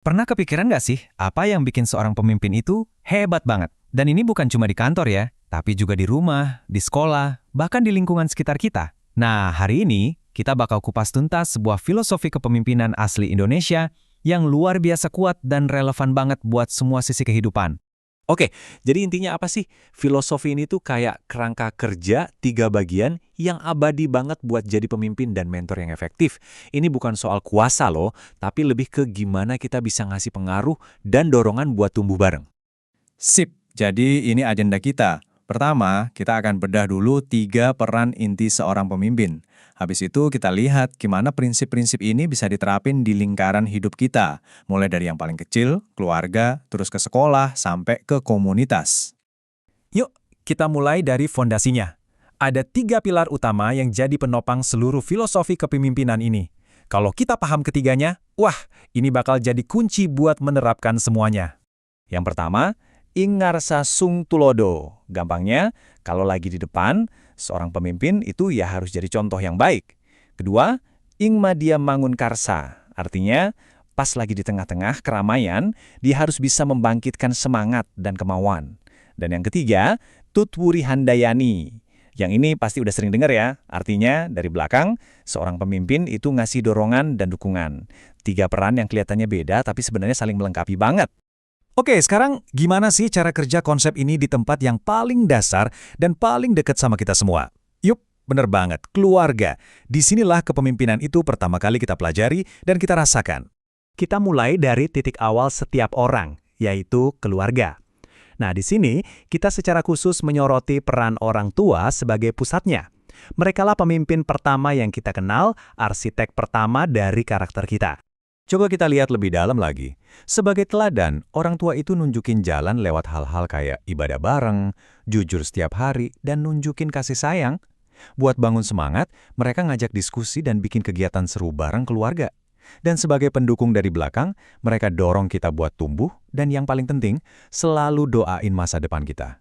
Pernah kepikiran nggak sih, apa yang bikin seorang pemimpin itu hebat banget? Dan ini bukan cuma di kantor ya, tapi juga di rumah, di sekolah, bahkan di lingkungan sekitar kita. Nah, hari ini kita bakal kupas tuntas sebuah filosofi kepemimpinan asli Indonesia yang luar biasa kuat dan relevan banget buat semua sisi kehidupan. Oke, jadi intinya apa sih? Filosofi ini tuh kayak kerangka kerja 3 bagian yang abadi banget buat jadi pemimpin dan mentor yang efektif. Ini bukan soal kuasa loh, tapi lebih ke gimana kita bisa ngasih pengaruh dan dorongan buat tumbuh bareng. Sip, jadi ini agenda kita. Pertama, kita akan bedah dulu 3 peran inti seorang pemimpin. Habis itu kita lihat gimana prinsip-prinsip ini bisa diterapin di lingkaran hidup kita. Mulai dari yang paling kecil, keluarga, terus ke sekolah, sampai ke komunitas. Yuk, kita mulai dari fondasinya. Ada 3 pilar utama yang jadi penopang seluruh filosofi kepemimpinan ini. Kalau kita paham ketiganya, wah, ini bakal jadi kunci buat menerapkan semuanya. Yang pertama, Ingarsa Sung Tulodo. Gampangnya, kalau lagi di depan, seorang pemimpin itu ya harus jadi contoh yang baik. Kedua, Ingmadia Mangun Karsa. Artinya, pas lagi di tengah-tengah keramaian, dia harus bisa membangkitkan semangat dan kemauan. Dan yang ketiga, Tutwuri Handayani. Yang ini pasti udah sering dengar ya. Artinya, dari belakang, seorang pemimpin itu ngasih dorongan dan dukungan. 3 peran yang kelihatannya beda, tapi sebenarnya saling melengkapi banget. Oke, sekarang gimana sih cara kerja konsep ini di tempat yang paling dasar dan paling dekat sama kita semua? Yup, bener banget, keluarga. Disinilah kepemimpinan itu pertama kali kita pelajari dan kita rasakan. Kita mulai dari titik awal setiap orang, yaitu keluarga. Nah, di sini kita secara khusus menyoroti peran orang tua sebagai pusatnya. Merekalah pemimpin pertama yang kita kenal, arsitek pertama dari karakter kita. Coba kita lihat lebih dalam lagi. Sebagai teladan, orang tua itu nunjukin jalan lewat hal-hal kayak ibadah bareng, jujur setiap hari, dan nunjukin kasih sayang. Buat bangun semangat, mereka ngajak diskusi dan bikin kegiatan seru bareng keluarga. Dan sebagai pendukung dari belakang, mereka dorong kita buat tumbuh, dan yang paling penting, selalu doain masa depan kita.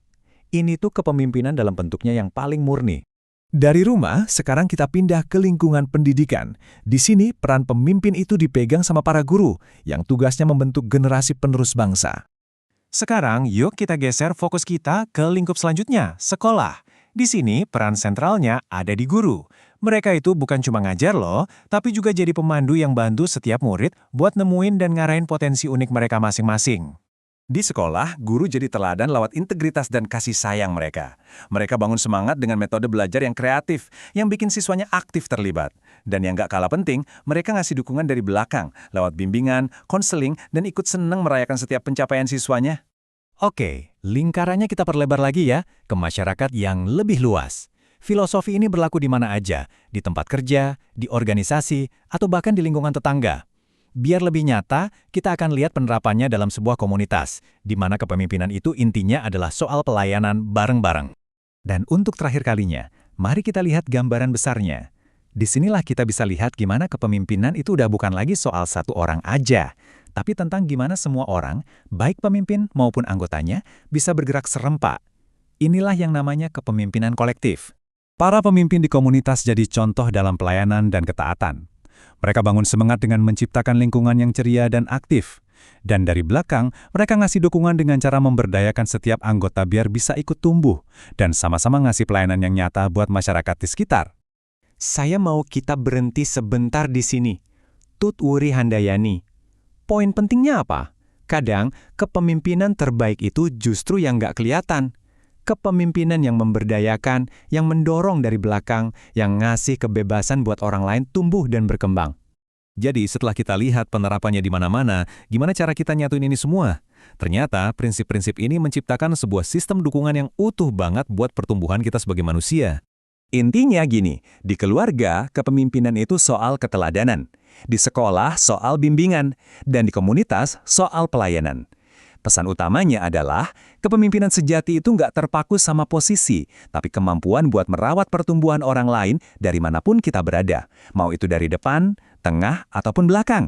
Ini tuh kepemimpinan dalam bentuknya yang paling murni. Dari rumah, sekarang kita pindah ke lingkungan pendidikan. Di sini, peran pemimpin itu dipegang sama para guru, yang tugasnya membentuk generasi penerus bangsa. Sekarang, yuk kita geser fokus kita ke lingkup selanjutnya, sekolah. Di sini, peran sentralnya ada di guru. Mereka itu bukan cuma ngajar loh, tapi juga jadi pemandu yang bantu setiap murid buat nemuin dan ngarahin potensi unik mereka masing-masing. Di sekolah, guru jadi teladan lewat integritas dan kasih sayang mereka. Mereka bangun semangat dengan metode belajar yang kreatif, yang bikin siswanya aktif terlibat. Dan yang gak kalah penting, mereka ngasih dukungan dari belakang, lewat bimbingan, konseling, dan ikut seneng merayakan setiap pencapaian siswanya. Oke, lingkarannya kita perlebar lagi ya, ke masyarakat yang lebih luas. Filosofi ini berlaku di mana aja, di tempat kerja, di organisasi, atau bahkan di lingkungan tetangga. Biar lebih nyata, kita akan lihat penerapannya dalam sebuah komunitas, di mana kepemimpinan itu intinya adalah soal pelayanan bareng-bareng. Dan untuk terakhir kalinya, mari kita lihat gambaran besarnya. Disinilah kita bisa lihat gimana kepemimpinan itu udah bukan lagi soal satu orang aja, tapi tentang gimana semua orang, baik pemimpin maupun anggotanya, bisa bergerak serempak. Inilah yang namanya kepemimpinan kolektif. Para pemimpin di komunitas jadi contoh dalam pelayanan dan ketaatan. Mereka bangun semangat dengan menciptakan lingkungan yang ceria dan aktif. Dan dari belakang, mereka ngasih dukungan dengan cara memberdayakan setiap anggota biar bisa ikut tumbuh, dan sama-sama ngasih pelayanan yang nyata buat masyarakat di sekitar. Saya mau kita berhenti sebentar di sini. Tutwuri Handayani. Poin pentingnya apa? Kadang, kepemimpinan terbaik itu justru yang nggak kelihatan. Kepemimpinan yang memberdayakan, yang mendorong dari belakang, yang ngasih kebebasan buat orang lain tumbuh dan berkembang. Jadi setelah kita lihat penerapannya di mana-mana, gimana cara kita nyatuin ini semua? Ternyata prinsip-prinsip ini menciptakan sebuah sistem dukungan yang utuh banget buat pertumbuhan kita sebagai manusia. Intinya gini, di keluarga, kepemimpinan itu soal keteladanan. Di sekolah, soal bimbingan. Dan di komunitas, soal pelayanan. Pesan utamanya adalah, kepemimpinan sejati itu nggak terpaku sama posisi, tapi kemampuan buat merawat pertumbuhan orang lain dari manapun kita berada, mau itu dari depan, tengah, ataupun belakang.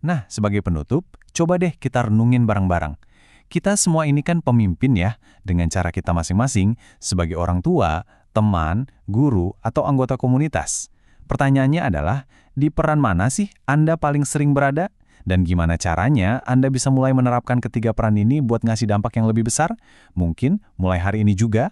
Nah, sebagai penutup, coba deh kita renungin bareng-bareng. Kita semua ini kan pemimpin ya, dengan cara kita masing-masing sebagai orang tua, teman, guru, atau anggota komunitas. Pertanyaannya adalah, di peran mana sih Anda paling sering berada? Dan gimana caranya Anda bisa mulai menerapkan ketiga peran ini buat ngasih dampak yang lebih besar? Mungkin mulai hari ini juga.